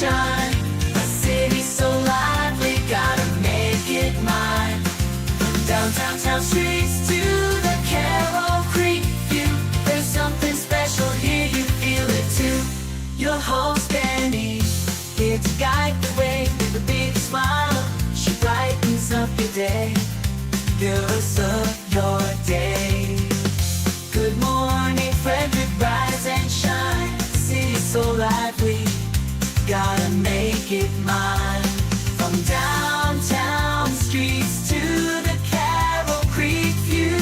shine. A city so lively, gotta make it mine. From downtown town streets to the Carroll Creek view, there's something special here, you feel it too. Your host Dani, here to guide the way with a big smile. She brightens up your day, girls of your day. Good morning, Frederick, rise and shine. City so lively, gotta make it mine. From downtown streets to the Carroll Creek view,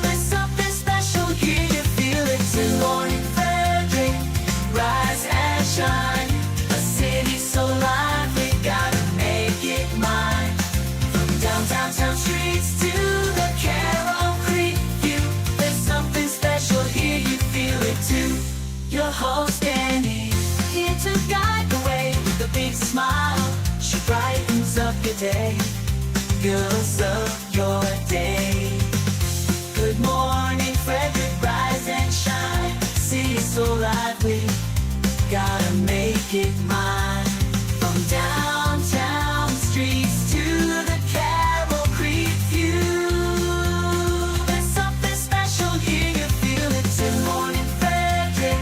there's something special here, you feel it too. Morning, Frederick, rise and shine. A city so lively, gotta make it mine. From downtown town streets to the Carroll Creek view, there's something special here, you feel it too. Your host Dani, here to guide the way with a big smile. She brightens up your day, girls of your day. Good morning, Frederick, rise and shine. City so lively, gotta make it mine. From downtown streets to the Carroll Creek view, there's something special here, you feel it too. Morning, Frederick,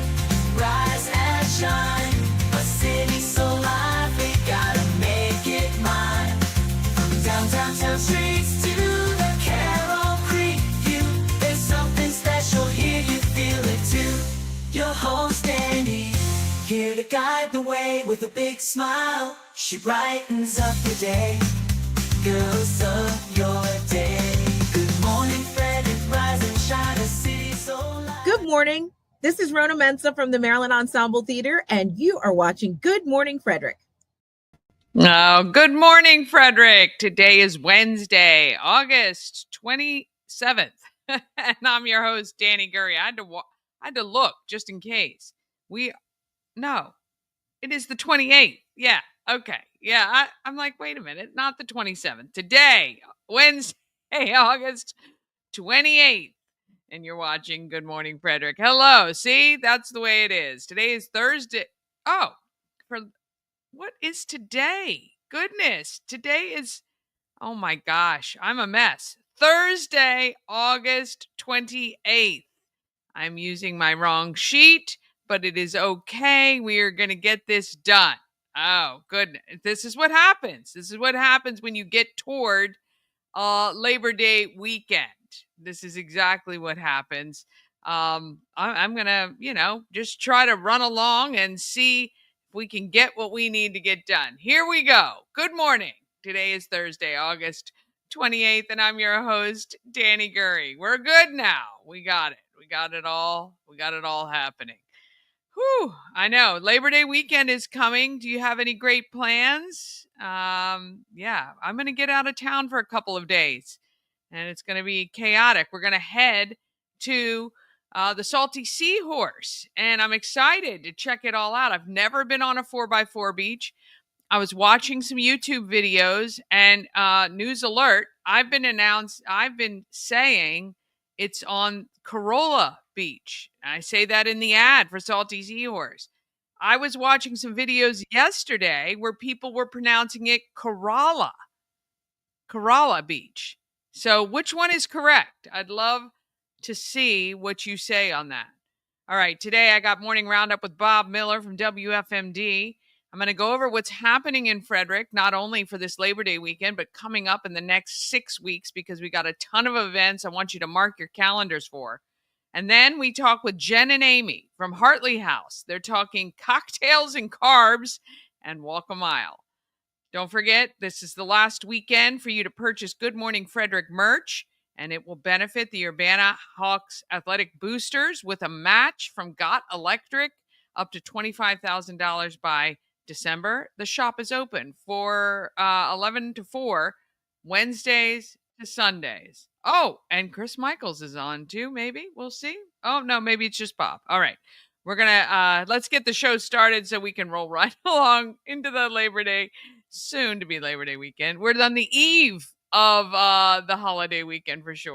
rise and shine. A city so lively, gotta make it mine. From downtown town streets to the Carroll Creek view, there's something special here, you feel it too. Your host Dani, here to guide the way with a big smile. She brightens up your day, girls of your day. Good morning, Frederick, rise and shine. A city so lively. Good morning. This is Rona Mensa from the Maryland Ensemble Theater, and you are watching Good Morning Frederick. Oh, good morning, Frederick. Today is Wednesday, August 27th, and I'm your host, Dani Gurrie. I had to look just in case. No, it is the 28th. Yeah, okay. Yeah, I'm like, wait a minute, not the 27th. Today, Wednesday, August 28th. And you're watching Good Morning Frederick. Hello. See, that's the way it is. Today is Thursday. Oh, what is today? Goodness. Today is, oh my gosh, I'm a mess. Thursday, August 28th. I'm using my wrong sheet, but it is okay. We are going to get this done. Oh, goodness. This is what happens. This is what happens when you get toward Labor Day weekend. This is exactly what happens. I'm going to, just try to run along and see if we can get what we need to get done. Here we go. Good morning. Today is Thursday, August 28th, and I'm your host, Dani Gurrie. We're good now. We got it. We got it all happening. Whew, I know. Labor Day weekend is coming. Do you have any great plans? Yeah, I'm going to get out of town for a couple of days, and it's going to be chaotic. We're going to head to the Salty Seahorse, and I'm excited to check it all out. I've never been on a 4x4 beach. I was watching some YouTube videos, and news alert, I've been saying it's on Corolla Beach. I say that in the ad for Salty Seahorse. I was watching some videos yesterday where people were pronouncing it Corolla Beach. So which one is correct? I'd love to see what you say on that. All right, today I got Morning Roundup with Bob Miller from WFMD. I'm going to go over what's happening in Frederick, not only for this Labor Day weekend, but coming up in the next 6 weeks, because we got a ton of events I want you to mark your calendars for. And then we talk with Jen and Amy from Hartley House. They're talking cocktails and carbs and walk a mile. Don't forget, this is the last weekend for you to purchase Good Morning Frederick merch, and it will benefit the Urbana Hawks athletic boosters with a match from Got Electric up to $25,000 by December. The shop is open for 11 to 4, Wednesdays to Sundays. Oh, and Chris Michaels is on too, maybe. We'll see. Oh, no, maybe it's just Bob. All right. We're going to, let's get the show started so we can roll right along into the Labor Day, soon to be Labor Day weekend. We're on the eve of the holiday weekend for sure.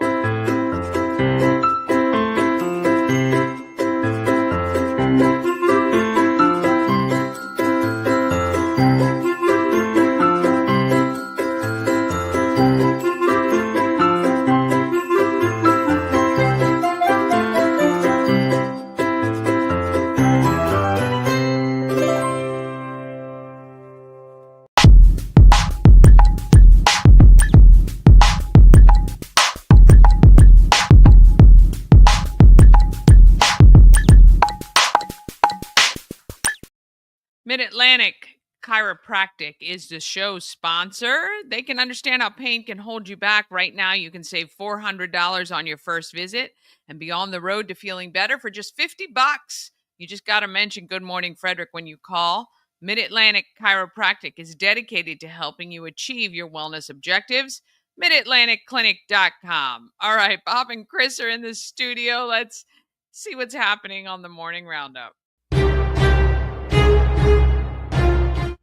Mid-Atlantic Chiropractic is the show's sponsor. They can understand how pain can hold you back. Right now, you can save $400 on your first visit and be on the road to feeling better for just $50. You just got to mention Good Morning Frederick when you call. Mid-Atlantic Chiropractic is dedicated to helping you achieve your wellness objectives. MidAtlanticClinic.com. All right, Bob and Chris are in the studio. Let's see what's happening on the Morning Roundup.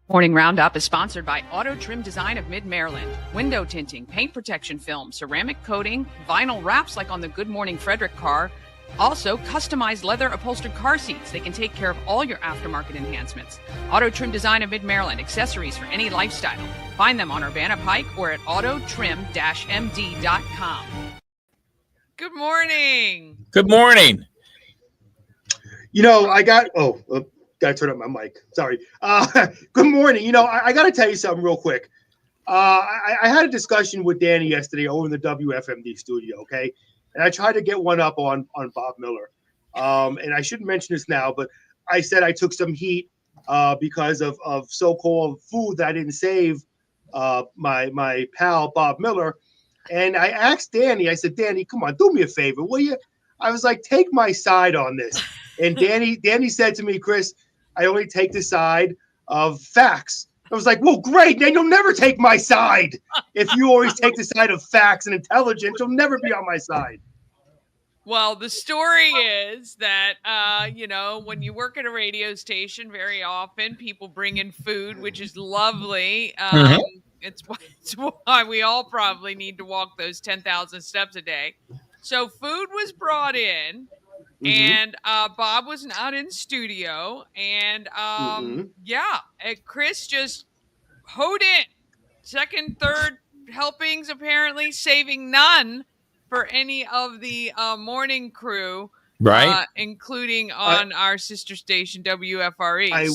Morning Roundup is sponsored by Auto Trim Design of Mid-Maryland. Window tinting, paint protection film, ceramic coating, vinyl wraps like on the Good Morning Frederick car. Also, customized leather upholstered car seats. They can take care of all your aftermarket enhancements. Auto Trim Design of Mid-Maryland. Accessories for any lifestyle. Find them on Urbana Pike or at autotrim-md.com. Good morning. Good morning. Gotta turn up my mic. Sorry. Good morning. I got to tell you something real quick. I had a discussion with Dani yesterday over in the WFMD studio, okay? And I tried to get one up on Bob Miller. And I shouldn't mention this now, but I said I took some heat because of so-called food that I didn't save my pal Bob Miller. And I asked Dani, I said, Dani, come on, do me a favor, will you? I was like, take my side on this. And Dani said to me, Chris, I only take the side of facts. I was like, well, great. Then you'll never take my side. If you always take the side of facts and intelligence, you'll never be on my side. Well, the story is that, when you work at a radio station, very often people bring in food, which is lovely. It's why we all probably need to walk those 10,000 steps a day. So food was brought in. And Bob was not in studio, and Chris just hoed in second, third helpings, apparently saving none for any of the morning crew, right? Including on our sister station WFRE. I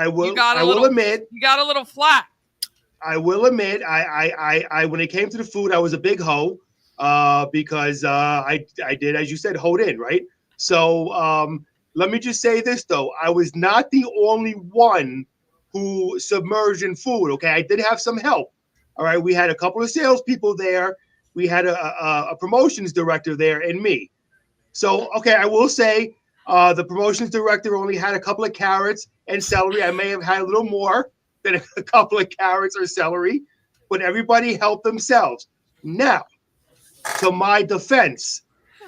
will admit you got a little flat. I will admit, I when it came to the food, I was a big hoe because I did, as you said, hoed in, right? So let me just say this, though. I was not the only one who submerged in food, okay? I did have some help, all right? We had a couple of salespeople there. We had a promotions director there and me. So, okay, I will say the promotions director only had a couple of carrots and celery. I may have had a little more than a couple of carrots or celery, but everybody helped themselves. Now, to my defense,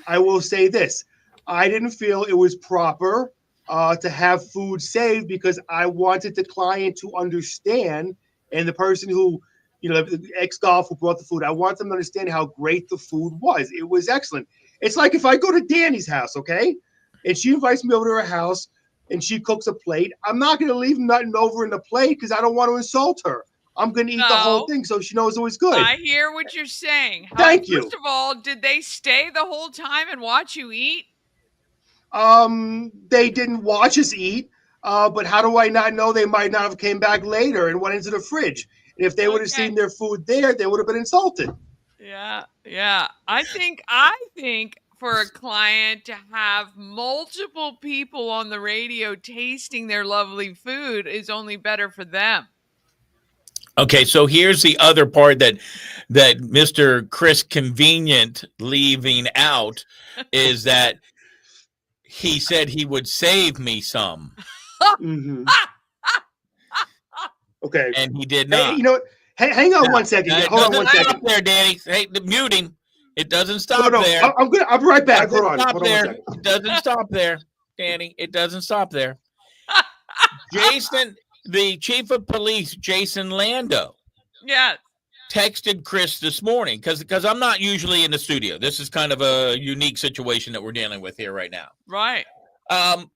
I will say this. I didn't feel it was proper to have food saved because I wanted the client to understand, and the person who, the ex-golf who brought the food, I want them to understand how great the food was. It was excellent. It's like if I go to Dani's house, okay, and she invites me over to her house and she cooks a plate, I'm not going to leave nothing over in the plate because I don't want to insult her. I'm going to eat the whole thing so she knows it was good. I hear what you're saying. Thank you. First of all, did they stay the whole time and watch you eat? They didn't watch us eat, but how do I not know they might not have came back later and went into the fridge? And if they would have seen their food there, they would have been insulted. Yeah. I think for a client to have multiple people on the radio tasting their lovely food is only better for them. Okay, so here's the other part that Mr. Chris Convenient leaving out is that he said he would save me some. Okay. And he did not. Hey, you know what? Hang on 1 second. Hold on 1 second. Stop there, Dani. Hey, mute him. It doesn't stop there. I'll be right back. Hold on 1 second. It doesn't stop there, Dani. It doesn't stop there. Jason, the chief of police, Jason Lando. Yes. Texted Chris this morning because I'm not usually in the studio. This is kind of a unique situation that we're dealing with here right now. Right.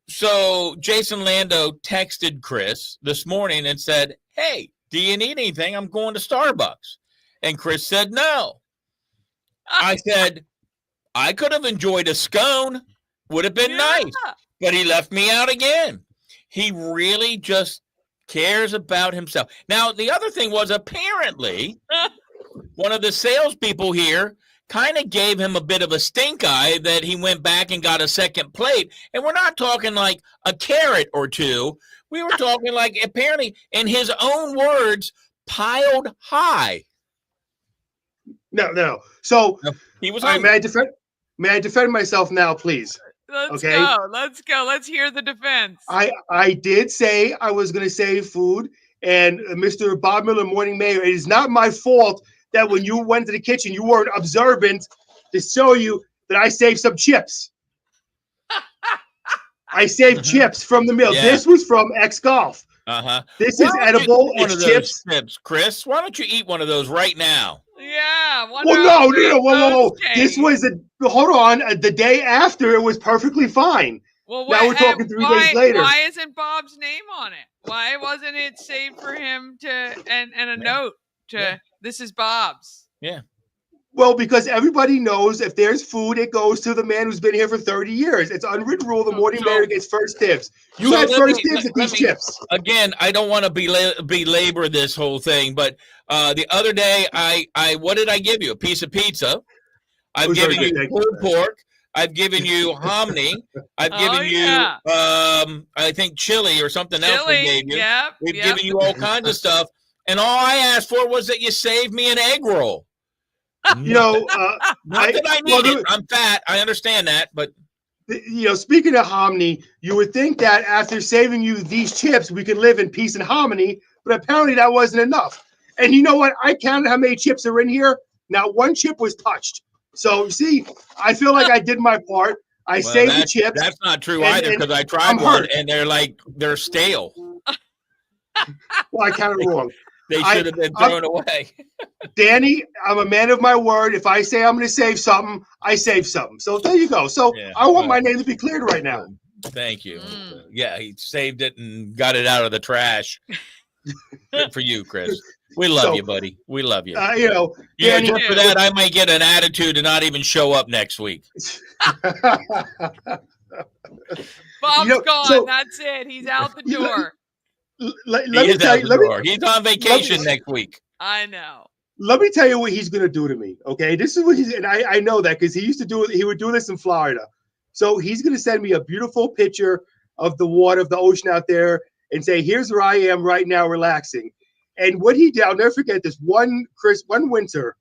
So Jason Lando texted Chris this morning and said, hey, do you need anything? I'm going to Starbucks. And Chris said, no. I said, I could have enjoyed a scone. Would have been nice. But he left me out again. He really just cares about himself. Now, the other thing was apparently one of the salespeople here kind of gave him a bit of a stink eye that he went back and got a second plate. And we're not talking like a carrot or two. We were talking like, apparently, in his own words, piled high. No. So He was all right, hungry. may I defend myself now, please? Let's Okay. go. Let's go. Let's hear the defense. I did say I was going to save food, and Mr. Bob Miller, Morning Mayor, it is not my fault that when you went to the kitchen, you weren't observant to show you that I saved some chips. I saved chips from the meal. Yeah. This was from X Golf. This is edible. One It's of those chips, Chris. Why don't you eat one of those right now? Yeah. Well, no, whoa. This was hold on. The day after, it was perfectly fine. Well, now we're talking 3 days later. Why isn't Bob's name on it? Why wasn't it saved for him to and a note to this is Bob's? Yeah. Well, because everybody knows if there's food, it goes to the man who's been here for 30 years. It's unwritten rule. The Morning Mayor gets first dibs. You had first dibs at these chips. Again, I don't want to belabor this whole thing, but the other day, I what did I give you? A piece of pizza. I've given you pulled pork. I've given you hominy. I've given you, I think, chili or something else we gave you. Yep, We've given you all kinds of stuff. And all I asked for was that you save me an egg roll. You know, not that I need it. I'm fat. I understand that. But, speaking of hominy, you would think that after saving you these chips, we could live in peace and harmony. But apparently that wasn't enough. And you know what? I counted how many chips are in here. Not one chip was touched. So, see, I feel like I did my part. I saved the chips. That's not true either, because I tried one and they're stale. Well, I counted wrong. They should have been thrown away. Danny, I'm a man of my word. If I say I'm going to save something, I save something. So there you go. So I want my name to be cleared right now. Thank you. Yeah, he saved it and got it out of the trash. Good for you, Chris. We love you, buddy. We love you. Danny, just for that, I might get an attitude to not even show up next week. Bob's gone. That's it. He's out the door. He's on vacation next week. I know. Let me tell you what he's going to do to me. Okay, this is what and I know that because he used to do it. He would do this in Florida. So he's going to send me a beautiful picture of the water, of the ocean out there, and say, "Here's where I am right now, relaxing." And what he did, I'll never forget this. One winter,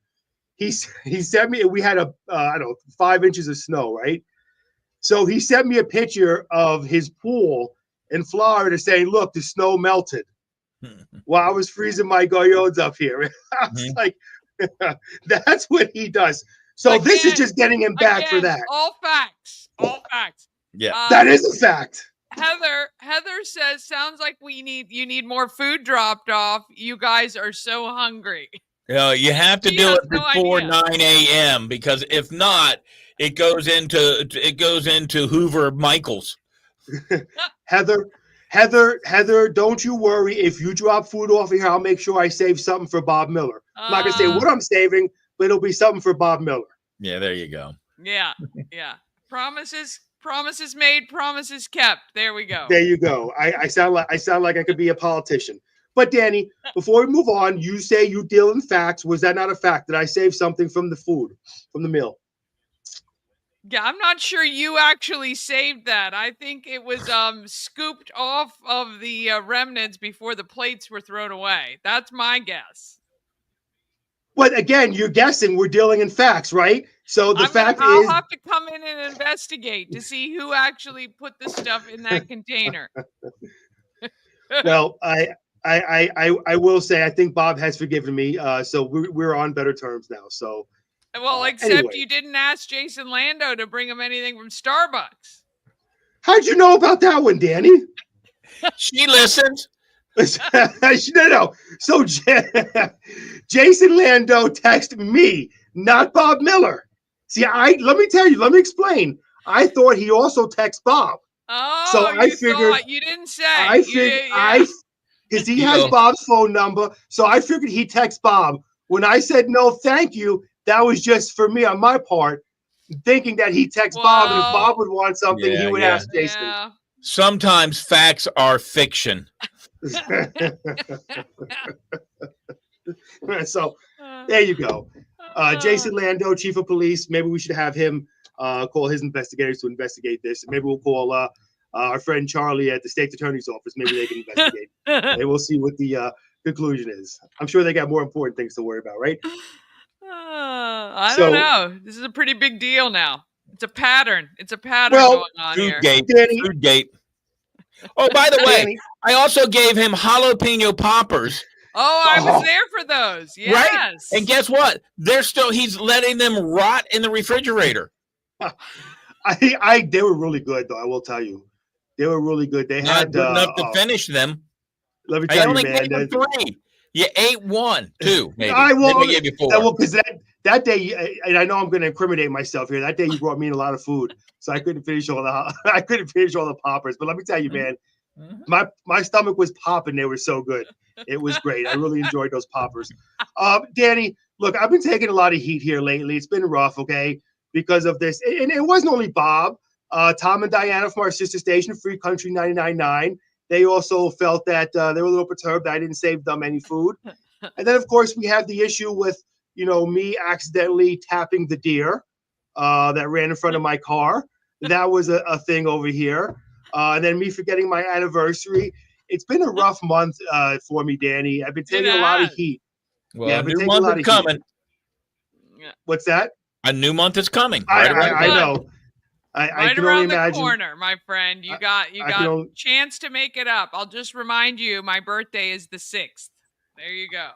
he sent me. We had 5 inches of snow, right? So he sent me a picture of his pool in Florida saying, "Look, the snow melted." While I was freezing my goyodes up here. I was like, that's what he does. So this is just getting him back for that. All facts. Yeah. That is a fact. Heather says, sounds like you need more food dropped off. You guys are so hungry. You have to do it before 9 a.m. because if not, it goes into Hoover Michaels. Heather, don't you worry. If you drop food off here, I'll make sure I save something for Bob Miller. I'm not going to say what I'm saving, but it'll be something for Bob Miller. Yeah, there you go. Yeah. Promises made, promises kept. There we go. There you go. I sound like I could be a politician. But Danny, before we move on, you say you deal in facts. Was that not a fact? Did I save something from the food, from the meal? Yeah, I'm not sure you actually saved that. I think it was scooped off of the remnants before the plates were thrown away. That's my guess. But again, you're guessing. We're dealing in facts, right? So I'll have to come in and investigate to see who actually put the stuff in that container. Well, I will say I think Bob has forgiven me. So we're on better terms now. So. Well, except you didn't ask Jason Lando to bring him anything from Starbucks. How'd you know about that one, Danny? She listens. No. So Jason Lando texted me, not Bob Miller. See, let me explain. I thought he also texted Bob. Oh, so I figured you didn't say. Because he has Bob's phone number. So I figured he texted Bob. When I said no, thank you, that was just for me on my part, thinking that he texted Bob, and if Bob would want something, he would ask Jason. Yeah. Sometimes facts are fiction. So there you go. Jason Lando, chief of police. Maybe we should have him call his investigators to investigate this. Maybe we'll call our friend Charlie at the state attorney's office. Maybe they can investigate. And we'll see what the conclusion is. I'm sure they got more important things to worry about, right? I don't know. This is a pretty big deal now. It's a pattern. It's a pattern Well, going on here. Food gate. Oh, by the way, I also gave him jalapeno poppers. Oh, I was there for those. Yes. Right? And guess what? He's letting them rot in the refrigerator. They were really good, though. I will tell you, they were really good. They Not had good enough to finish them. Let me tell you, only man. gave him 3. You ate 1, 2, maybe. I will. Maybe I gave you 4. Well, because that day, and I know I'm going to incriminate myself here. That day, you brought me in a lot of food, so I couldn't finish all the poppers. But let me tell you, man, my stomach was popping. They were so good. It was great. I really enjoyed those poppers. Dani, look, I've been taking a lot of heat here lately. It's been rough, okay, because of this. And it wasn't only Bob. Tom and Diana from our sister station, Free Country 99.9. They also felt that they were a little perturbed that I didn't save them any food. And then, of course, we have the issue with, me accidentally tapping the deer that ran in front of my car. That was a thing over here. And then me forgetting my anniversary. It's been a rough month for me, Dani. I've been taking a lot of heat. Well, a new month is coming. What's that? A new month is coming. I know. I can only imagine. The corner, my friend. You got a chance to make it up. I'll just remind you, my birthday is the 6th. There you go.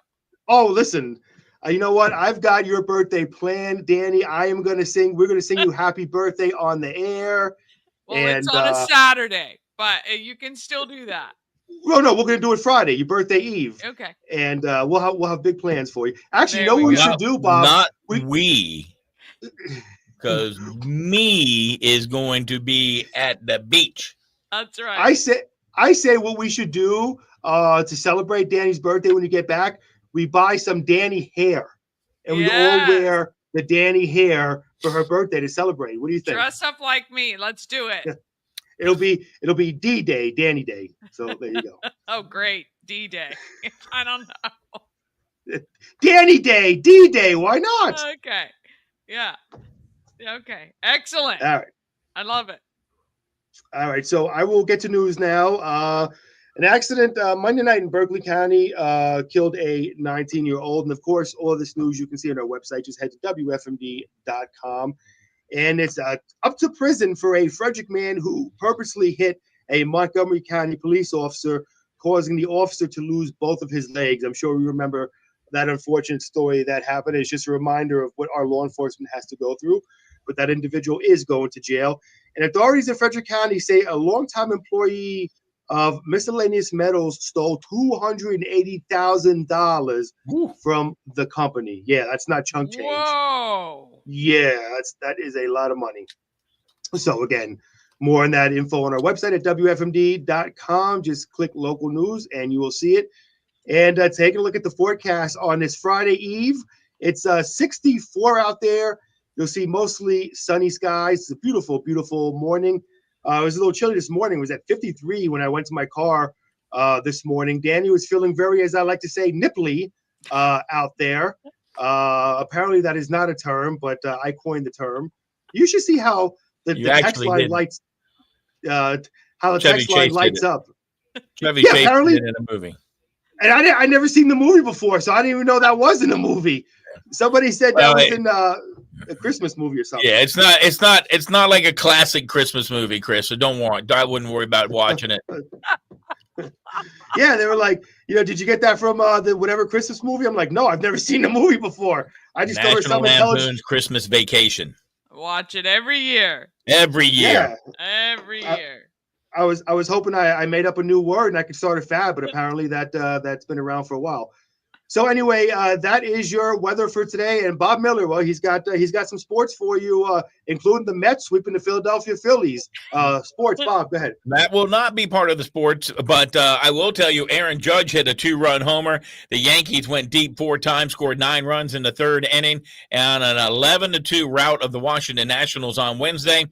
Oh, listen. You know what? I've got your birthday planned, Dani. We're going to sing you happy birthday on the air. Well, it's on a Saturday, but you can still do that. Well, no, we're going to do it Friday, your birthday eve. Okay. And we'll have big plans for you. Actually, what we should do, Bob? Not we. Because me is going to be at the beach. That's right. I say what we should do to celebrate Dani's birthday when you get back. We buy some Dani hair, and we all wear the Dani hair for her birthday to celebrate. What do you think? Dress up like me. Let's do it. Yeah. It'll be D-Day, Dani Day. So there you go. Oh, great. D-Day. I don't know. Dani Day, D-Day. Why not? Okay. Yeah. Okay. Excellent. All right. I love it. All right. So I will get to news now. An accident Monday night in Berkeley County killed a 19-year-old. And of course, all of this news you can see on our website. Just head to WFMD.com. And it's up to prison for a Frederick man who purposely hit a Montgomery County police officer, causing the officer to lose both of his legs. I'm sure you remember that unfortunate story that happened. It's just a reminder of what our law enforcement has to go through. But that individual is going to jail. And authorities in Frederick County say a longtime employee of Miscellaneous Metals stole $280,000 from the company. Yeah, that's not chunk change. Whoa. Yeah, that is a lot of money. So again, more on that info on our website at WFMD.com. Just click local news and you will see it. And take a look at the forecast on this Friday Eve. It's 64 out there. You'll see mostly sunny skies. It's a beautiful, beautiful morning. It was a little chilly this morning. It was at 53 when I went to my car this morning. Dani was feeling very, as I like to say, nipply out there. Apparently that is not a term, but I coined the term. You should see how the text line lights how the text line lights up. Chevy Chase did in a movie. And I never seen the movie before, so I didn't even know that was in a movie. Somebody said that was in a Christmas movie or something. Yeah, it's not like a classic Christmas movie, Chris. So don't worry. I wouldn't worry about watching it. Yeah, they were like, did you get that from the whatever Christmas movie? I'm like, no, I've never seen the movie before. I just thought it was some Lampoon's Christmas Vacation. Watch it every year. Every year. Yeah. Every year. I was hoping I made up a new word and I could start a fad, but apparently that's been around for a while. So anyway, that is your weather for today. And Bob Miller, well, he's got some sports for you, including the Mets sweeping the Philadelphia Phillies. Sports, Bob, go ahead. That will not be part of the sports, but I will tell you, Aaron Judge hit a 2-run homer. The Yankees went deep 4 times, scored 9 runs in the 3rd inning, and an 11-2 rout of the Washington Nationals on Wednesday.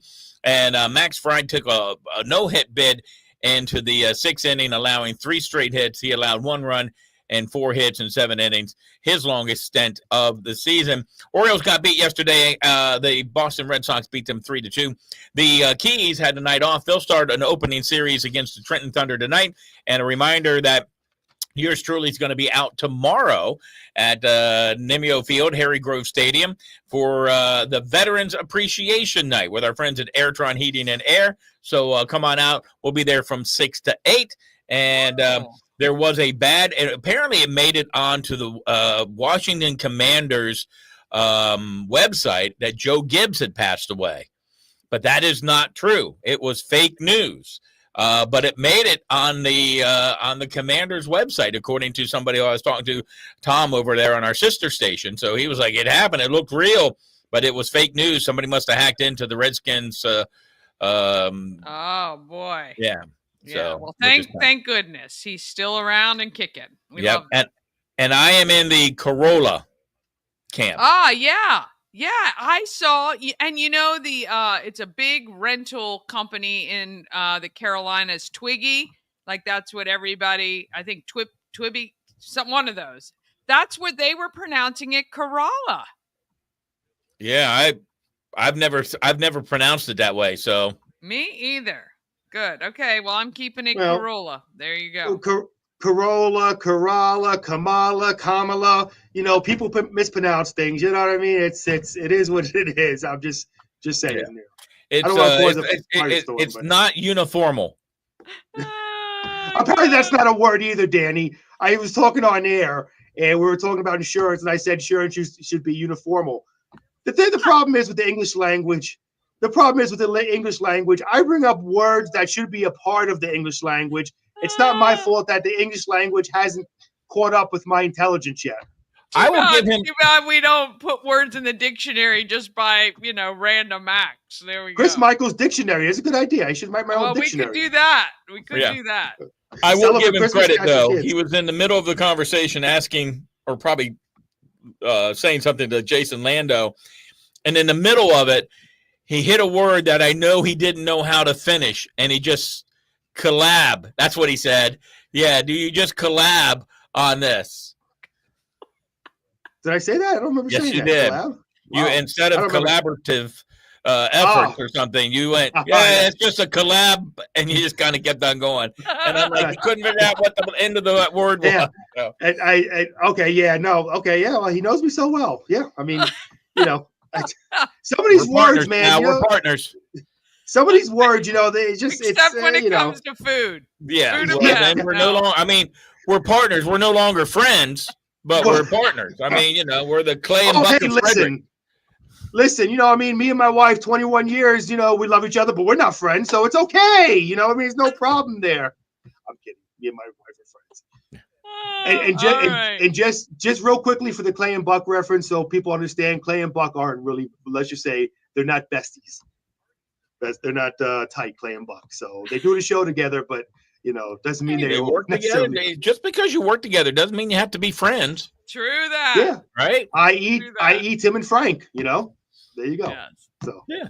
And Max Fried took a no-hit bid into the 6th inning, allowing 3 straight hits. He allowed 1 run and 4 hits in 7 innings, his longest stint of the season. Orioles got beat yesterday. The Boston Red Sox beat them 3-2. The Keys had the night off. They'll start an opening series against the Trenton Thunder tonight. And a reminder that yours truly is going to be out tomorrow at Nimio Field, Harry Grove Stadium, for the Veterans Appreciation Night with our friends at Airtron Heating and Air. So come on out. We'll be there from 6 to 8. And there was a bad, and apparently it made it onto the Washington Commanders website that Joe Gibbs had passed away. But that is not true. It was fake news. But it made it on the Commander's website, according to somebody who I was talking to, Tom, over there on our sister station. So he was like, it happened. It looked real, but it was fake news. Somebody must have hacked into the Redskins. Oh, boy. Yeah. Yeah. So, Well, thank goodness he's still around and kicking. We love him. And I am in the Corolla camp. Yeah. Yeah, I saw, and it's a big rental company in the Carolinas, Twiggy. Like that's what everybody, I think Twibby, one of those. That's what they were pronouncing it, Corolla. Yeah, I've never pronounced it that way. So me either. Good. Okay. Well, I'm keeping it Corolla. There you go. Corolla, Kamala, Kamala. People mispronounce things. You know what I mean? It is what it is. I'm just saying. Yeah. I don't want to cause it's not uniformal. Apparently, that's not a word either, Danny. I was talking on air, and we were talking about insurance, and I said insurance should be uniformal. The problem is with the English language. The problem is with the English language. I bring up words that should be a part of the English language. It's not my fault that the English language hasn't caught up with my intelligence yet. I will give him. Too bad we don't put words in the dictionary just by random acts. There we go. Chris Michael's dictionary is a good idea. I should write my own dictionary. We could do that. We could do that. I will give him credit though. He was in the middle of the conversation asking, or probably saying something to Jason Lando, and in the middle of it, he hit a word that I know he didn't know how to finish, and he just. Collab. That's what he said. Yeah. Do you just collab on this? Did I say that? I don't remember saying that. Yes, you did. Collab? You Wow. instead of collaborative efforts or something, you went, yeah, it's just a collab, and you just kind of kept on going. And I'm like, you couldn't figure out what the end of the word was. Yeah. So. Well, he knows me so well. Yeah. I mean, some of these words, man. Now we're partners. Some of these words, they just except when it comes to food. Yeah, food then we're no longer. I mean, we're partners. We're no longer friends, but we're partners. I mean, we're the Clay and Bucket Frederick. Listen. Me and my wife, 21 years. We love each other, but we're not friends, so it's okay. There's no problem there. I'm kidding. Me and my wife are friends. And just real quickly for the Clay and Buck reference, so people understand, Clay and Buck aren't really. Let's just say they're not besties. They're not tight, Clay and Buck. So they do the show together, but doesn't mean they work together. Just because you work together doesn't mean you have to be friends. True that. Yeah. Right. I eat Tim and Frank. There you go. Yes. So yeah.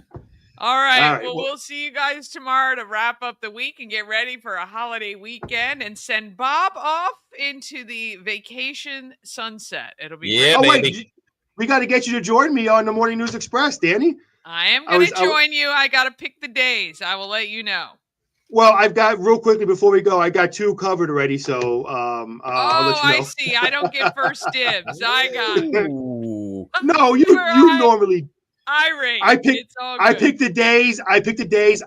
All right. Well, we'll see you guys tomorrow to wrap up the week and get ready for a holiday weekend and send Bob off into the vacation sunset. It'll be baby. Wait, we got to get you to join me on the Morning News Express, Danny. I am going to join you. I got to pick the days. I will let you know. Well, I've got real quickly before we go. I got 2 covered already, so I'll let you know. I see. I don't get first dibs. I got. No, you normally. Irate. I pick the days.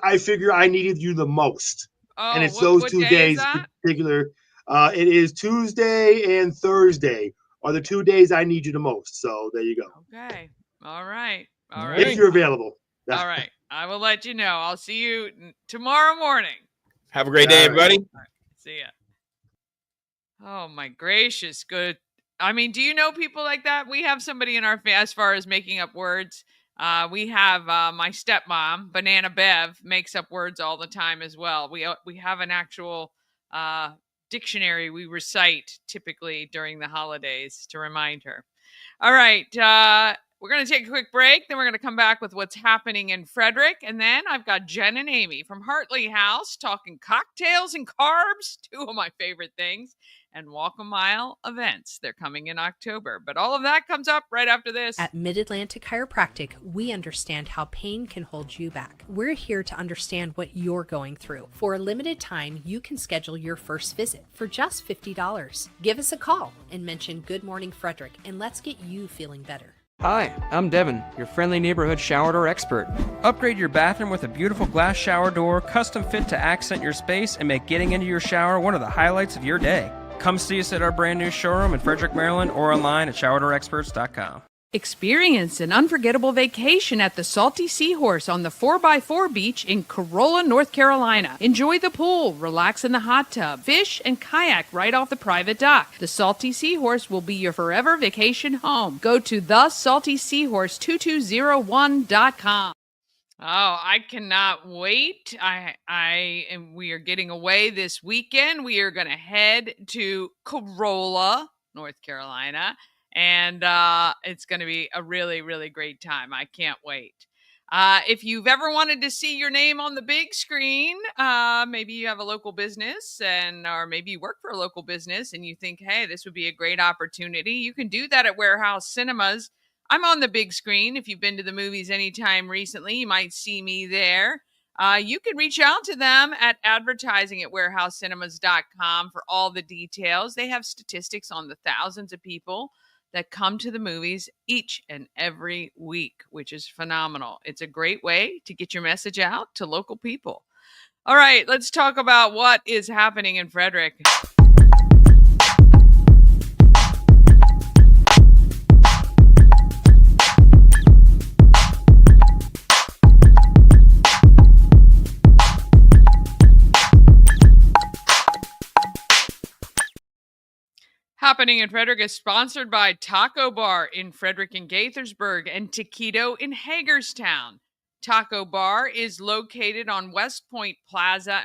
I figure I needed you the most, and it's those 2 days in particular. It is Tuesday and Thursday are the 2 days I need you the most. So there you go. Okay. All right. If you're available. All right. I will let you know. I'll see you tomorrow morning. Have a great day, everybody. Right. See ya. Oh, my gracious. Good. I mean, do you know people like that? We have somebody in our family, as far as making up words. We have my stepmom, Banana Bev, makes up words all the time as well. We have an actual dictionary we recite typically during the holidays to remind her. All right. We're going to take a quick break. Then we're going to come back with what's happening in Frederick. And then I've got Jen and Amy from Hartley House talking cocktails and carbs, two of my favorite things, and Walk a Mile events. They're coming in October. But all of that comes up right after this. At Mid-Atlantic Chiropractic, we understand how pain can hold you back. We're here to understand what you're going through. For a limited time, you can schedule your first visit for just $50. Give us a call and mention Good Morning Frederick, and let's get you feeling better. Hi, I'm Devin, your friendly neighborhood shower door expert. Upgrade your bathroom with a beautiful glass shower door, custom fit to accent your space and make getting into your shower one of the highlights of your day. Come see us at our brand new showroom in Frederick, Maryland, or online at showerdoorexperts.com. Experience an unforgettable vacation at the Salty Seahorse on the 4x4 beach in Corolla, North Carolina. Enjoy the pool, relax in the hot tub, fish, and kayak right off the private dock. The Salty Seahorse will be your forever vacation home. Go to thesaltyseahorse2201.com. Oh, I cannot wait. We are getting away this weekend. We are going to head to Corolla, North Carolina. And it's going to be a really, really great time. I can't wait. If you've ever wanted to see your name on the big screen, maybe you have a local business or maybe you work for a local business and you think, hey, this would be a great opportunity. You can do that at Warehouse Cinemas. I'm on the big screen. If you've been to the movies anytime recently, you might see me there. You can reach out to them at advertising@warehousecinemas.com for all the details. They have statistics on the thousands of people that come to the movies each and every week, which is phenomenal. It's a great way to get your message out to local people. All right, let's talk about what is happening in Frederick. Happening in Frederick is sponsored by Taco Bar in Frederick and Gaithersburg and Taquito in Hagerstown. Taco Bar is located on West Point Plaza,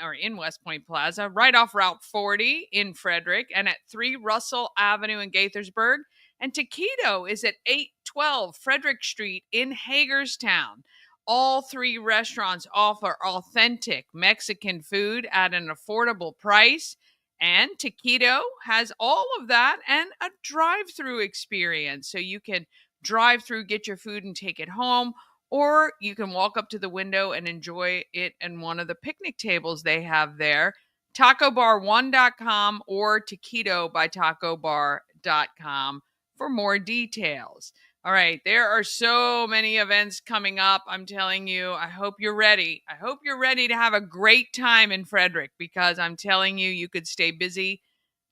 right off Route 40 in Frederick and at 3 Russell Avenue in Gaithersburg. And Taquito is at 812 Frederick Street in Hagerstown. All 3 restaurants offer authentic Mexican food at an affordable price. And Taquito has all of that and a drive-through experience. So you can drive through, get your food and take it home, or you can walk up to the window and enjoy it in one of the picnic tables they have there. TacoBar1.com or Taquito by TacoBar.com for more details. All right, there are so many events coming up. I'm telling you, I hope you're ready. I hope you're ready to have a great time in Frederick because I'm telling you, you could stay busy,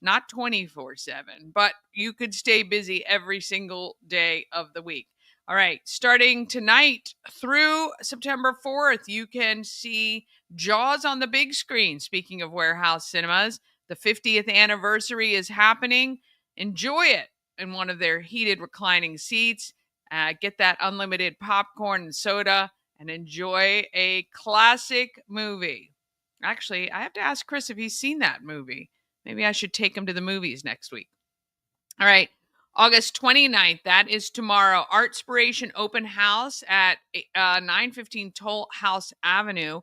not 24/7, but you could stay busy every single day of the week. All right, starting tonight through September 4th, you can see Jaws on the big screen. Speaking of Warehouse Cinemas, the 50th anniversary is happening. Enjoy it in one of their heated reclining seats. Get that unlimited popcorn and soda and enjoy a classic movie. Actually, I have to ask Chris if he's seen that movie. Maybe I should take him to the movies next week. All right, August 29th, that is tomorrow. Artspiration Open House at 915 Toll House Avenue,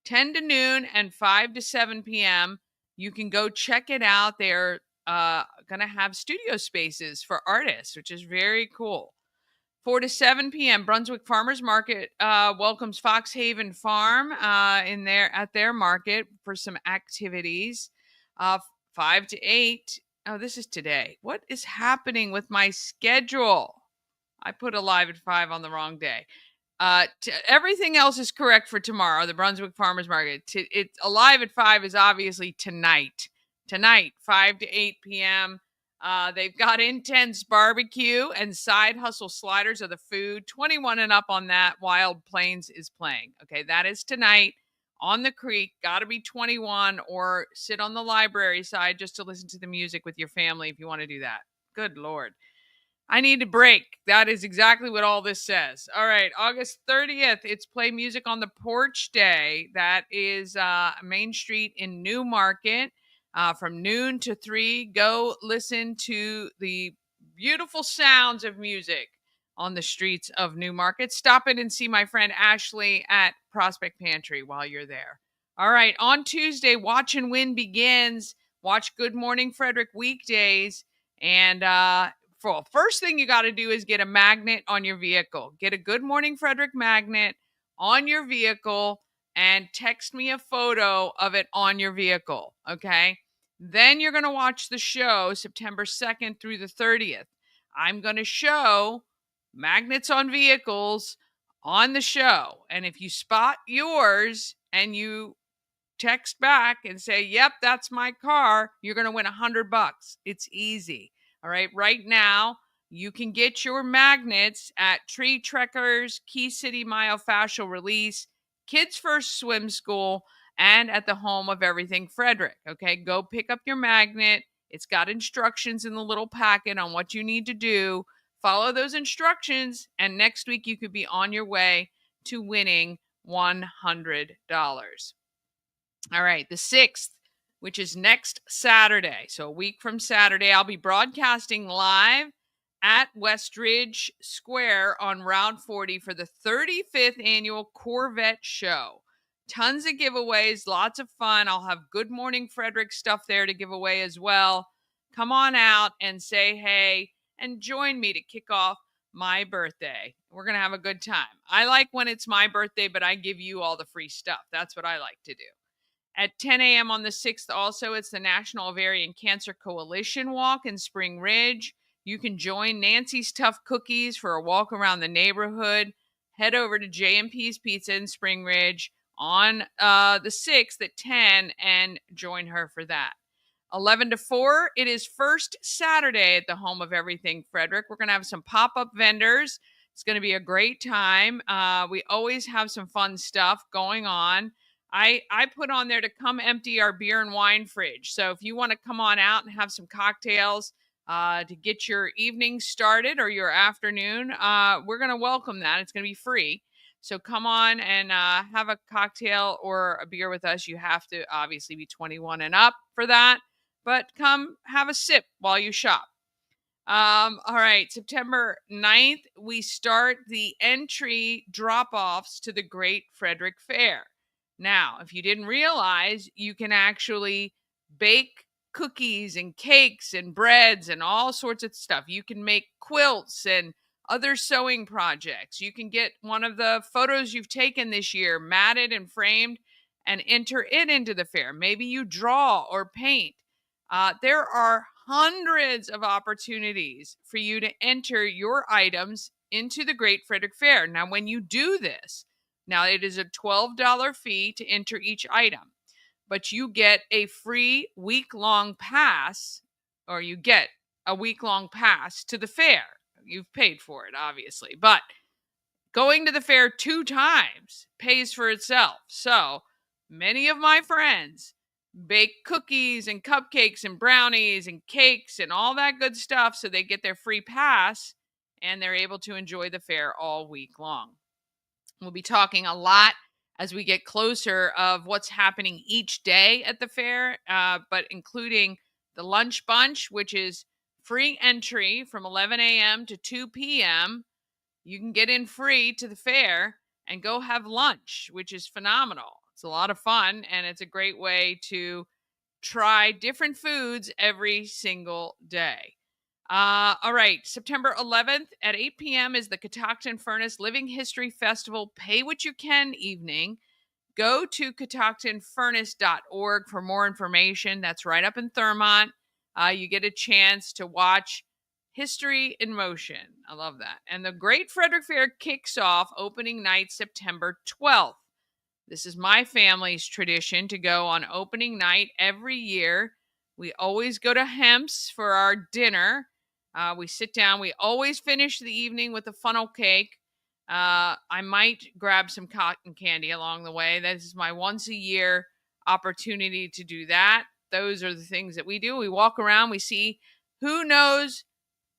10 to noon and 5 to 7 p.m. You can go check it out. They're going to have studio spaces for artists, which is very cool. 4 to 7 p.m. Brunswick Farmers Market welcomes Foxhaven Farm at their market for some activities. 5 to 8. Oh, this is today. What is happening with my schedule? I put Alive at 5 on the wrong day. Everything else is correct for tomorrow, the Brunswick Farmers Market. It's Alive at 5 is obviously tonight. Tonight, 5 to 8 p.m. They've got intense barbecue and side hustle sliders of the food. 21 and up on that. Wild Plains is playing. Okay, that is tonight on the creek. Got to be 21 or sit on the library side just to listen to the music with your family if you want to do that. Good Lord. I need a break. That is exactly what all this says. All right, August 30th, it's Play Music on the Porch Day. That is Main Street in New Market. From noon to 3, go listen to the beautiful sounds of music on the streets of Newmarket. Stop in and see my friend Ashley at Prospect Pantry while you're there. All right, on Tuesday, Watch and Win begins. Watch Good Morning Frederick weekdays. And first thing you got to do is get a magnet on your vehicle. Get a Good Morning Frederick magnet on your vehicle and text me a photo of it on your vehicle, okay? Then you're going to watch the show September 2nd through the 30th. I'm going to show magnets on vehicles on the show. And if you spot yours and you text back and say, yep, that's my car, you're going to win $100. It's easy. All right. Right now, you can get your magnets at Tree Trekkers, Key City Myofascial Release, Kids First Swim School, and at the Home of Everything Frederick. Okay. Go pick up your magnet. It's got instructions in the little packet on what you need to do. Follow those instructions, and next week you could be on your way to winning $100. All right, the 6th, which is next Saturday. So a week from Saturday, I'll be broadcasting live at Westridge Square on Route 40 for the 35th annual Corvette Show. Tons of giveaways, lots of fun. I'll have Good Morning Frederick stuff there to give away as well. Come on out and say hey and join me to kick off my birthday. We're going to have a good time. I like when it's my birthday, but I give you all the free stuff. That's what I like to do. At 10 a.m. on the 6th, also, it's the National Ovarian Cancer Coalition Walk in Spring Ridge. You can join Nancy's Tough Cookies for a walk around the neighborhood. Head over to J&P's Pizza in Spring Ridge on the 6th at 10 and join her for that. 11 to 4, it is first Saturday at the Home of Everything Frederick. We're going to have some pop-up vendors. It's going to be a great time. We always have some fun stuff going on. I put on there to come empty our beer and wine fridge. So if you want to come on out and have some cocktails to get your evening started or your afternoon, we're going to welcome that. It's going to be free. So come on and have a cocktail or a beer with us. You have to obviously be 21 and up for that, but come have a sip while you shop. All right, September 9th, we start the entry drop-offs to the Great Frederick Fair. Now, if you didn't realize, you can actually bake cookies and cakes and breads and all sorts of stuff. You can make quilts and other sewing projects. You can get one of the photos you've taken this year matted and framed and enter it into the fair. Maybe you draw or paint. There are hundreds of opportunities for you to enter your items into the Great Frederick Fair. Now, when you do this, now it is a $12 fee to enter each item, but you get a free week-long pass, or you get a week-long pass to the fair. You've paid for it, obviously, but going to the fair 2 times pays for itself. So many of my friends bake cookies and cupcakes and brownies and cakes and all that good stuff so they get their free pass and they're able to enjoy the fair all week long. We'll be talking a lot as we get closer of what's happening each day at the fair, but including the lunch bunch, which is free entry from 11 a.m. to 2 p.m. You can get in free to the fair and go have lunch, which is phenomenal. It's a lot of fun, and it's a great way to try different foods every single day. All right, September 11th at 8 p.m. is the Catoctin Furnace Living History Festival Pay What You Can evening. Go to catoctinfurnace.org for more information. That's right up in Thurmont. You get a chance to watch History in Motion. I love that. And the Great Frederick Fair kicks off opening night September 12th. This is my family's tradition to go on opening night every year. We always go to Hemp's for our dinner. We sit down. We always finish the evening with a funnel cake. I might grab some cotton candy along the way. This is my once a year opportunity to do that. Those are the things that we do. We walk around. We see who knows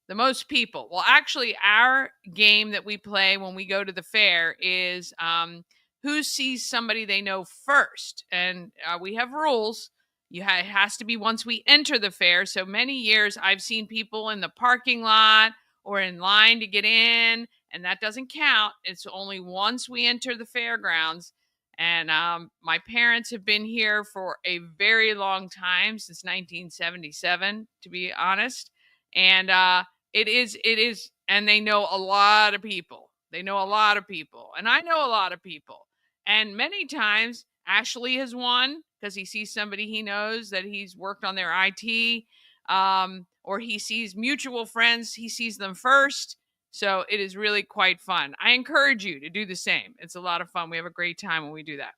the most people. Well, actually, our game that we play when we go to the fair is who sees somebody they know first. And we have rules. It has to be once we enter the fair. So many years I've seen people in the parking lot or in line to get in, and that doesn't count. It's only once we enter the fairgrounds. And my parents have been here for a very long time, since 1977, to be honest. And it is, and they know a lot of people. They know a lot of people, and I know a lot of people. And many times Ashley has won because he sees somebody he knows that he's worked on their IT, or he sees mutual friends. He sees them first. So it is really quite fun. I encourage you to do the same. It's a lot of fun. We have a great time when we do that.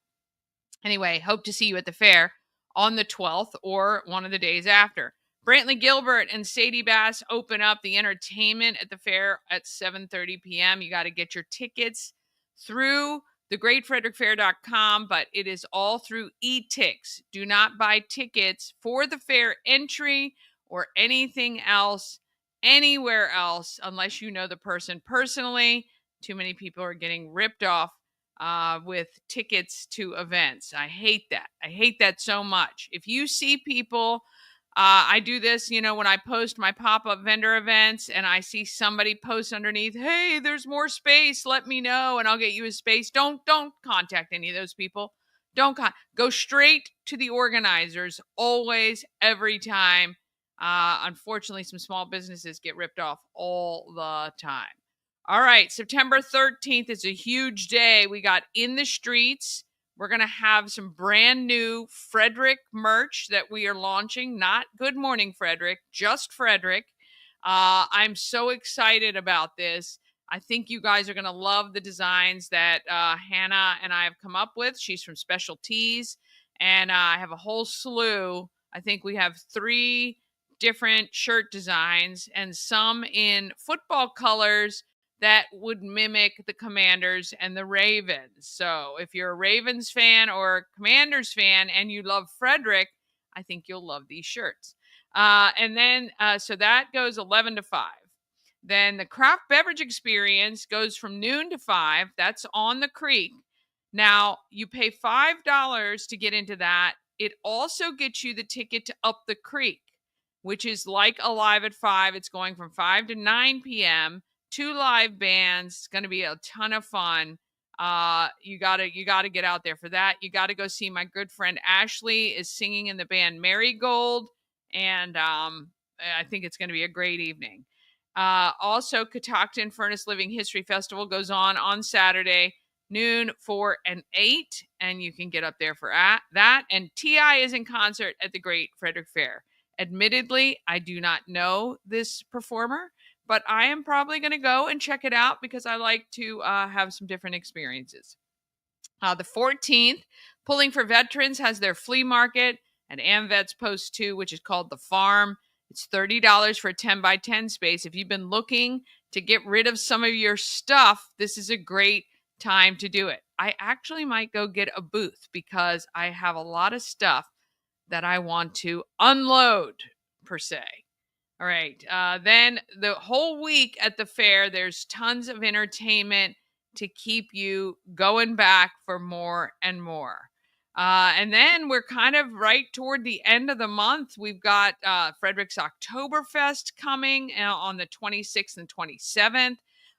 Anyway, hope to see you at the fair on the 12th or one of the days after. Brantley Gilbert and Sadie Bass open up the entertainment at the fair at 7:30 p.m. You got to get your tickets through thegreatfrederickfair.com, but it is all through eTix. Do not buy tickets for the fair entry or anything else anywhere else unless you know the person personally. Too many people are getting ripped off with tickets to events. I hate that. I hate that so much. If you see people, I do this, when I post my pop-up vendor events and I see somebody post underneath, hey, there's more space, let me know and I'll get you a space. Don't contact any of those people. Go straight to the organizers, always, every time. Unfortunately, some small businesses get ripped off all the time. All right, September 13th is a huge day. We got In the Streets. We're going to have some brand new Frederick merch that we are launching. Not Good Morning Frederick, just Frederick. I'm so excited about this. I think you guys are going to love the designs that Hannah and I have come up with. She's from Special Tees, and I have a whole slew. I think we have 3 different shirt designs and some in football colors that would mimic the Commanders and the Ravens. So if you're a Ravens fan or a Commanders fan and you love Frederick, I think you'll love these shirts. And then, so that goes 11 to 5. Then the craft beverage experience goes from noon to 5. That's on the creek. Now, you pay $5 to get into that. It also gets you the ticket to Up the Creek, which is like Alive at 5. It's going from 5 to 9 p.m., 2 live bands. It's going to be a ton of fun. You gotta get out there for that. You got to go see my good friend Ashley is singing in the band Marigold, and I think it's going to be a great evening. Also, Catoctin Furnace Living History Festival goes on Saturday, noon, 4 and 8, and you can get up there for that. And T.I. is in concert at the Great Frederick Fair. Admittedly, I do not know this performer, but I am probably going to go and check it out because I like to have some different experiences. The 14th, Pulling for Veterans has their flea market at AmVets Post 2, which is called The Farm. It's $30 for a 10 by 10 space. If you've been looking to get rid of some of your stuff, this is a great time to do it. I actually might go get a booth because I have a lot of stuff that I want to unload, per se. All right. Then the whole week at the fair, there's tons of entertainment to keep you going back for more and more. And then we're kind of right toward the end of the month. We've got Frederick's Oktoberfest coming on the 26th and 27th.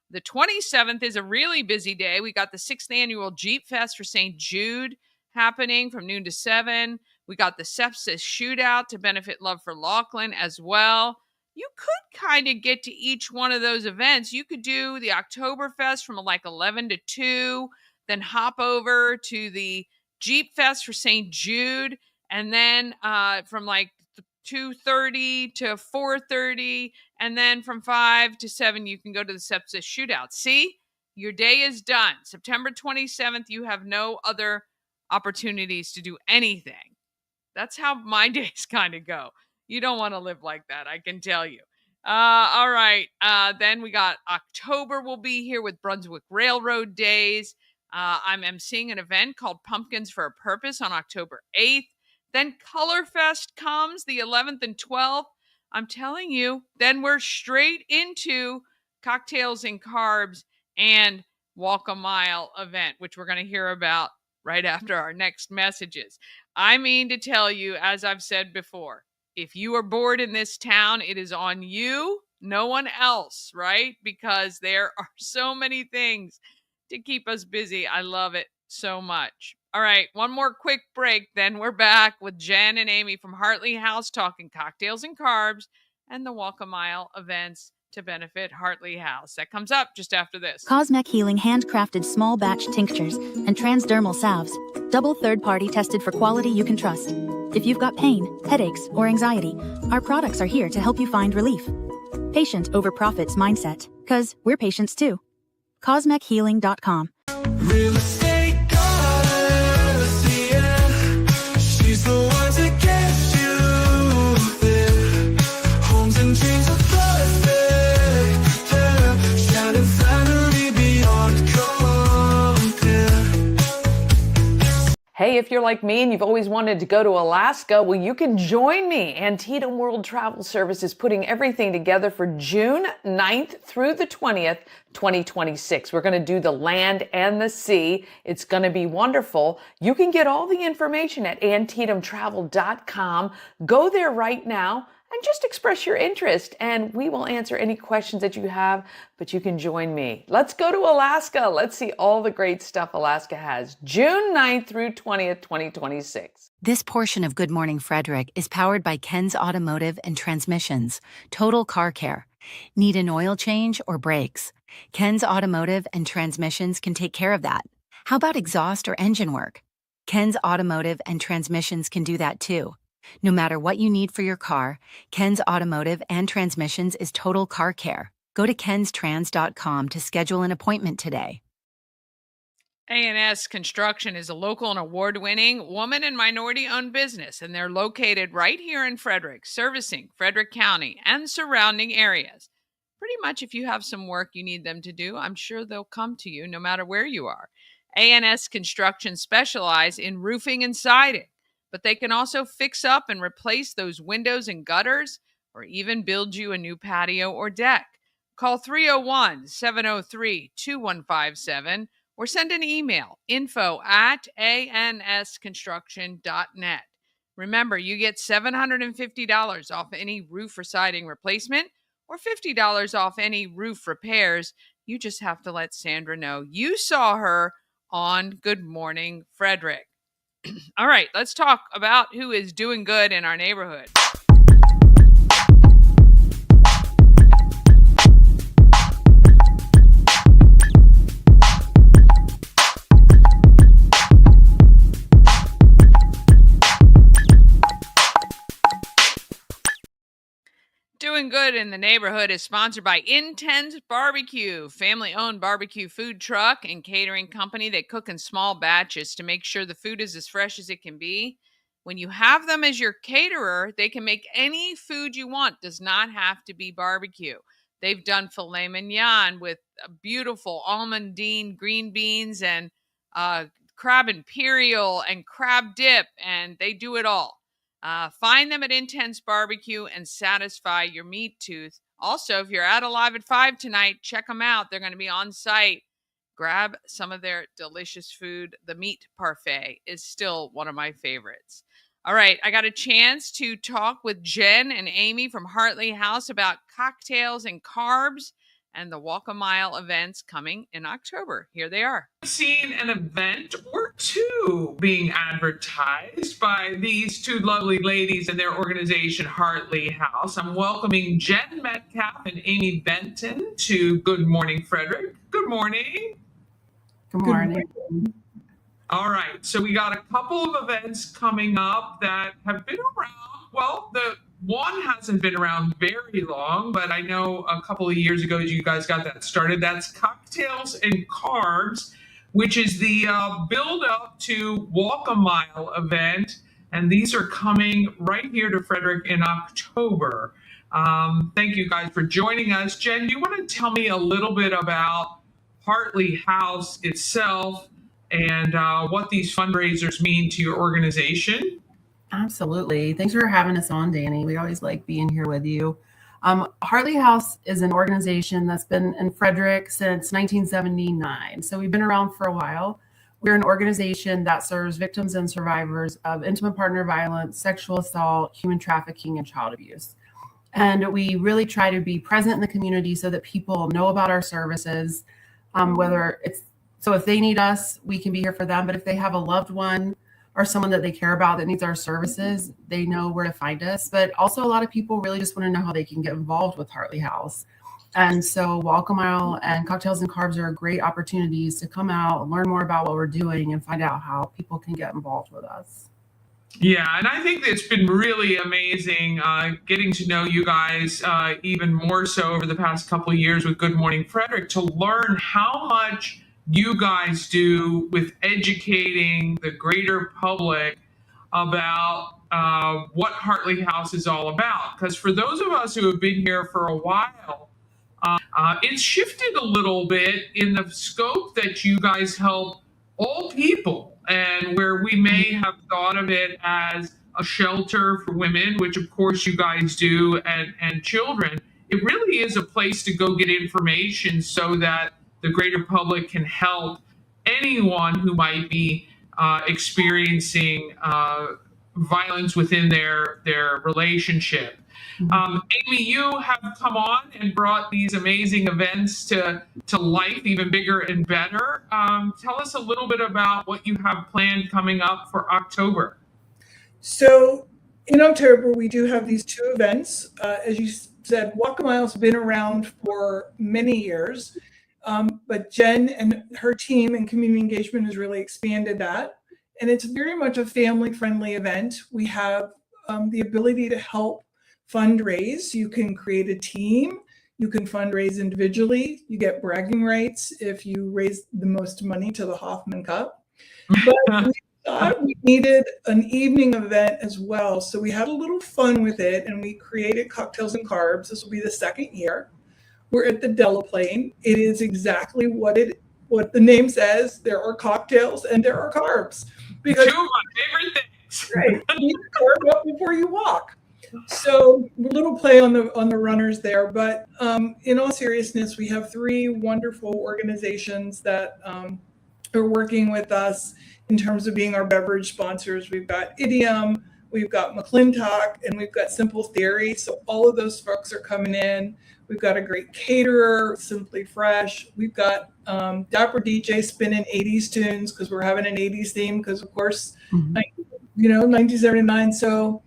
The 27th is a really busy day. We got the 6th annual Jeep Fest for St. Jude happening from noon to 7. We got the sepsis shootout to benefit Love for Laughlin as well. You could kind of get to each one of those events. You could do the Oktoberfest from like 11 to 2, then hop over to the Jeep Fest for St. Jude, and then from like 2:30 to 4:30, and then from 5 to 7, you can go to the sepsis shootout. See, your day is done. September 27th, you have no other opportunities to do anything. That's how my days kind of go. You don't want to live like that, I can tell you. All right. Then we got October will be here with Brunswick Railroad Days. I'm emceeing an event called Pumpkins for a Purpose on October 8th. Then Colorfest comes the 11th and 12th. I'm telling you, then we're straight into Cocktails and Carbs and Walk a Mile event, which we're going to hear about right after our next messages. I mean to tell you, as I've said before, if you are bored in this town, it is on you No one else, right? Because there are so many things to keep us busy. I love it so much. All right, one more quick break. Then we're back with Jen and Amy from Hartley House talking cocktails and carbs and the Walk a Mile events to benefit Hartley House. That comes up just after this. Cosmec Healing handcrafted small batch tinctures and transdermal salves. Double third-party tested for quality you can trust. If you've got pain, headaches, or anxiety, our products are here to help you find relief. Patient over profits mindset, 'cause we're patients too. CosmecHealing.com. Real estate goddess, yeah. She's the one to get you there. Homes and dreams are perfect, yeah. Shining finally beyond compare. Hey, if you're like me and you've always wanted to go to Alaska, well, you can join me. Antietam World Travel Service is putting everything together for June 9th through the 20th, 2026. We're going to do the land and the sea. It's going to be wonderful. You can get all the information at antietamtravel.com. Go there right now and just express your interest, and we will answer any questions that you have, but you can join me. Let's go to Alaska. Let's see all the great stuff Alaska has. June 9th through 20th, 2026. This portion of Good Morning Frederick is powered by Ken's Automotive and Transmissions, Total Car Care. Need an oil change or brakes? Ken's Automotive and Transmissions can take care of that. How about exhaust or engine work? Ken's Automotive and Transmissions can do that too. No matter what you need for your car, Ken's Automotive and Transmissions is Total Car Care. Go to kenstrans.com to schedule an appointment today. A&S Construction is a local and award-winning woman and minority-owned business, and they're located right here in Frederick, servicing Frederick County and surrounding areas. Pretty much if you have some work you need them to do, I'm sure they'll come to you no matter where you are. A&S Construction specialize in roofing and siding, but they can also fix up and replace those windows and gutters, or even build you a new patio or deck. Call 301-703-2157 or send an email, info@ansconstruction.net. Remember, you get $750 off any roof or siding replacement or $50 off any roof repairs. You just have to let Sandra know you saw her on Good Morning Frederick. All right, let's talk about who is doing good in our neighborhood. Doing Good in the Neighborhood is sponsored by Intense Barbecue, family-owned barbecue food truck and catering company. They cook in small batches to make sure the food is as fresh as it can be. When you have them as your caterer, they can make any food you want. Does not have to be barbecue. They've done filet mignon with beautiful almondine green beans and crab imperial and crab dip, and they do it all. Find them at Intense Barbecue and satisfy your meat tooth. Also, if you're at Alive at 5 tonight, check them out. They're going to be on site. Grab some of their delicious food. The meat parfait is still one of my favorites. All right, I got a chance to talk with Jen and Amy from Hartley House about cocktails and carbs and the Walk a Mile events coming in October. Here they are. I've seen an event or two being advertised by these two lovely ladies and their organization, Hartley House. I'm welcoming Jen Metcalf and Amy Benton to Good Morning Frederick. Good morning. Good morning. All right, so we got a couple of events coming up that have been around. Well, the one hasn't been around very long, but I know a couple of years ago you guys got that started. That's Cocktails and Carbs, which is the build up to Walk a Mile event. And these are coming right here to Frederick in October. Thank you guys for joining us. Jen, do you want to tell me a little bit about Hartley House itself and what these fundraisers mean to your organization? Absolutely. Thanks for having us on, Dani. We always like being here with you. Hartley House is an organization that's been in Frederick since 1979. So we've been around for a while. We're an organization that serves victims and survivors of intimate partner violence, sexual assault, human trafficking, and child abuse. And we really try to be present in the community so that people know about our services, whether it's, so if they need us, we can be here for them. But if they have a loved one or someone that they care about that needs our services, they know where to find us. But also a lot of people really just want to know how they can get involved with Hartley House. And so Walk a Mile and Cocktails and Carbs are great opportunities to come out, learn more about what we're doing, and find out how people can get involved with us. Yeah, and I think it's been really amazing getting to know you guys even more so over the past couple of years with Good Morning Frederick, to learn how much you guys do with educating the greater public about what Hartley House is all about. Because for those of us who have been here for a while, it's shifted a little bit in the scope that you guys help all people, and where we may have thought of it as a shelter for women, which of course you guys do, and children. It really is a place to go get information so that the greater public can help anyone who might be experiencing violence within their relationship. Amy, you have come on and brought these amazing events to life, even bigger and better. Tell us a little bit about what you have planned coming up for October. So in October, we do have these two events. As you said, Walk a Mile's been around for many years, but Jen and her team in community engagement has really expanded that. And it's very much a family-friendly event. We have the ability to help fundraise. You can create a team. You can fundraise individually. You get bragging rights if you raise the most money to the Hoffman Cup. But we thought we needed an evening event as well. So we had a little fun with it, and we created Cocktails and Carbs. This will be the second year. We're at the Delaplane. It is exactly what the name says. There are cocktails and there are carbs. Because, two of my favorite things. Right. You need to carb up before you walk. So a little play on the runners there, but in all seriousness, we have three wonderful organizations that are working with us in terms of being our beverage sponsors. We've got Idiom, we've got McClintock, and we've got Simple Theory. So all of those folks are coming in. We've got a great caterer, Simply Fresh. We've got Dapper DJ spinning 80s tunes because we're having an 80s theme because, of course, 1979. So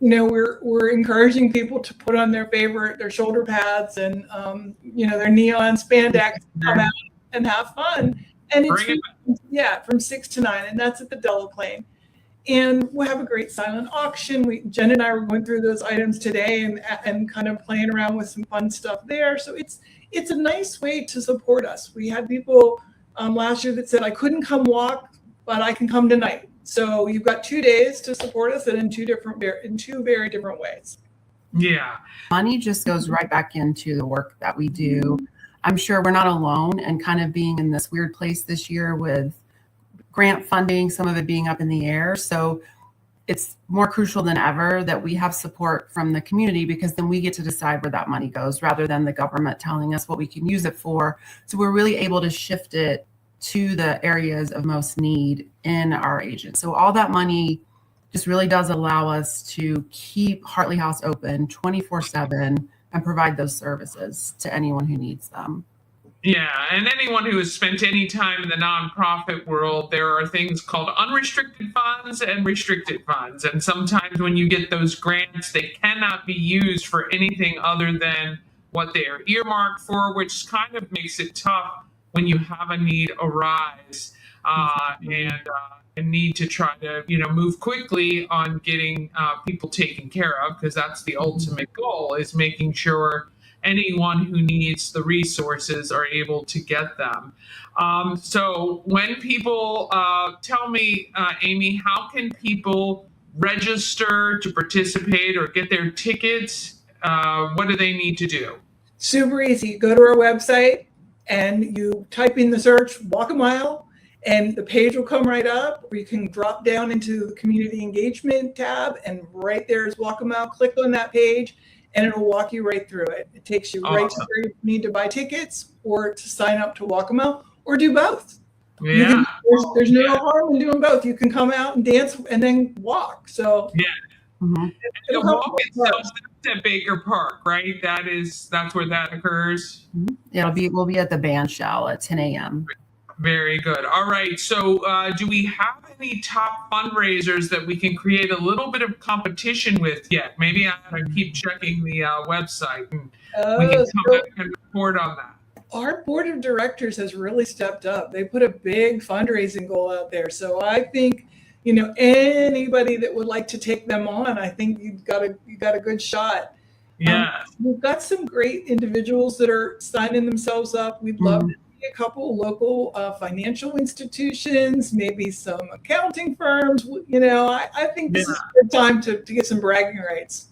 we're encouraging people to put on their shoulder pads and their neon spandex, come out and have fun. And it's from 6 to 9, and that's at the Delaplane. And we'll have a great silent auction. Jen and I were going through those items today and kind of playing around with some fun stuff there. So it's a nice way to support us. We had people last year that said, I couldn't come walk, but I can come tonight. So you've got 2 days to support us, and in two very different ways. Yeah. Money just goes right back into the work that we do. I'm sure we're not alone and kind of being in this weird place this year with grant funding, some of it being up in the air. So it's more crucial than ever that we have support from the community, because then we get to decide where that money goes rather than the government telling us what we can use it for. So we're really able to shift it to the areas of most need in our agents. So all that money just really does allow us to keep Hartley House open 24/7 and provide those services to anyone who needs them. Yeah, and anyone who has spent any time in the nonprofit world, there are things called unrestricted funds and restricted funds. And sometimes when you get those grants, they cannot be used for anything other than what they are earmarked for, which kind of makes it tough when you have a need arise and need to try to move quickly on getting people taken care of, because that's the ultimate goal, is making sure anyone who needs the resources are able to get them. So when people tell me, Amy, how can people register to participate or get their tickets? What do they need to do? Super easy. Go to our website and you type in the search Walk a Mile, and the page will come right up, or you can drop down into the community engagement tab, and right there is Walk a Mile. Click on that page and it'll walk you right through it. It takes you right to where you need to buy tickets or to sign up to Walk a Mile, or do both. There's no harm in doing both. You can come out and dance and then walk. So Mhm. The It'll help walk with itself carbs. is at Baker Park, right? That's where that occurs. Yeah, we'll be at the band shell at 10 a.m. Very good. All right. So, do we have any top fundraisers that we can create a little bit of competition with yet? Maybe I have to keep checking the website, and we can come So back and report on that. our board of directors has really stepped up. They put a big fundraising goal out there. So I think, anybody that would like to take them on, I think you got a good shot. Yeah. We've got some great individuals that are signing themselves up. We'd love to see a couple local financial institutions, maybe some accounting firms. I think this is a good time to get some bragging rights.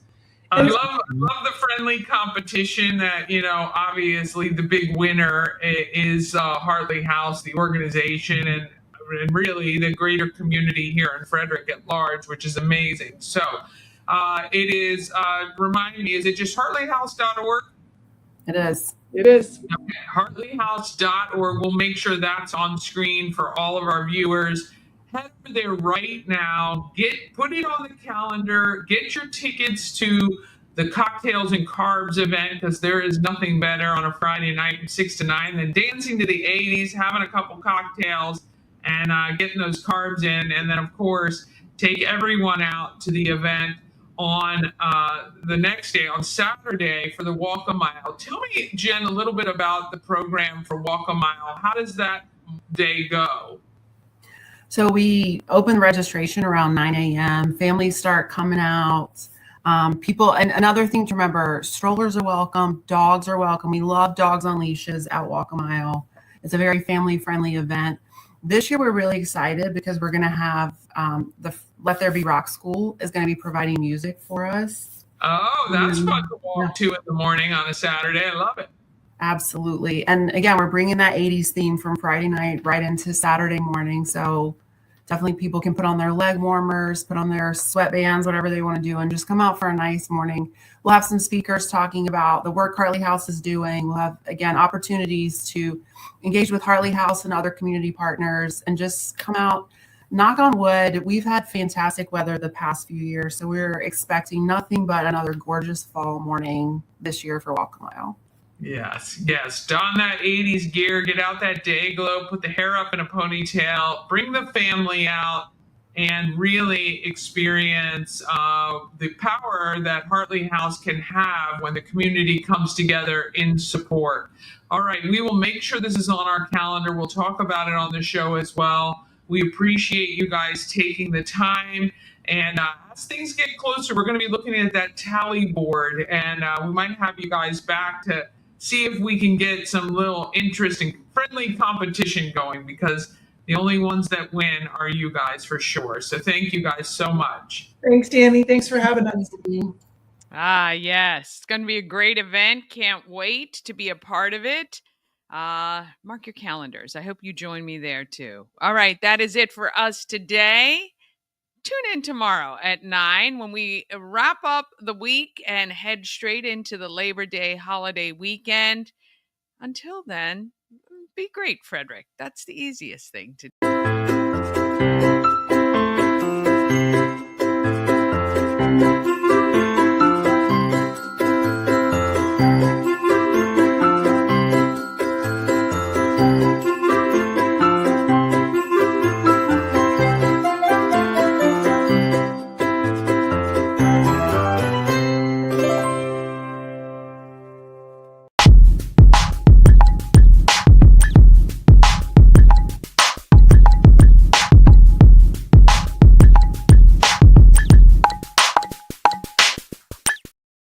I love the friendly competition that, obviously the big winner is Hartley House, the organization, and really the greater community here in Frederick at large, which is amazing. So it is, remind me, is it just hartleyhouse.org? It is. It is. Okay, hartleyhouse.org. We'll make sure that's on screen for all of our viewers. Head over there right now. Put it on the calendar. Get your tickets to the Cocktails and Carbs event, because there is nothing better on a Friday night from 6 to 9 than dancing to the 80s, having a couple cocktails, and getting those carbs in. And then, of course, take everyone out to the event on the next day, on Saturday, for the Walk a Mile. Tell me, Jen, a little bit about the program for Walk a Mile. How does that day go? So we open registration around 9 a.m. Families start coming out. People, and another thing to remember, strollers are welcome, dogs are welcome. We love dogs on leashes at Walk a Mile. It's a very family-friendly event. This year, we're really excited because we're going to have the Let There Be Rock School is going to be providing music for us. Oh, that's fun to walk to in the morning on a Saturday. I love it. Absolutely. And again, we're bringing that 80s theme from Friday night right into Saturday morning. So definitely people can put on their leg warmers, put on their sweatbands, whatever they want to do, and just come out for a nice morning. We'll have some speakers talking about the work Hartley House is doing. We'll have, again, opportunities to engage with Hartley House and other community partners and just come out. Knock on wood, we've had fantastic weather the past few years, so we're expecting nothing but another gorgeous fall morning this year for Walk a Mile. Yes. Don that 80s gear, get out that day glow, put the hair up in a ponytail, bring the family out, and really experience the power that Hartley House can have when the community comes together in support. All right, we will make sure this is on our calendar. We'll talk about it on the show as well. We appreciate you guys taking the time. And as things get closer, we're going to be looking at that tally board, and we might have you guys back to see if we can get some little interesting, friendly competition going, because the only ones that win are you guys for sure. So thank you guys so much. Thanks, Dani. Thanks for having us. Yes. It's going to be a great event. Can't wait to be a part of it. Mark your calendars. I hope you join me there too. All right. That is it for us today. Tune in tomorrow at 9 when we wrap up the week and head straight into the Labor Day holiday weekend. Until then, be great, Frederick. That's the easiest thing to do.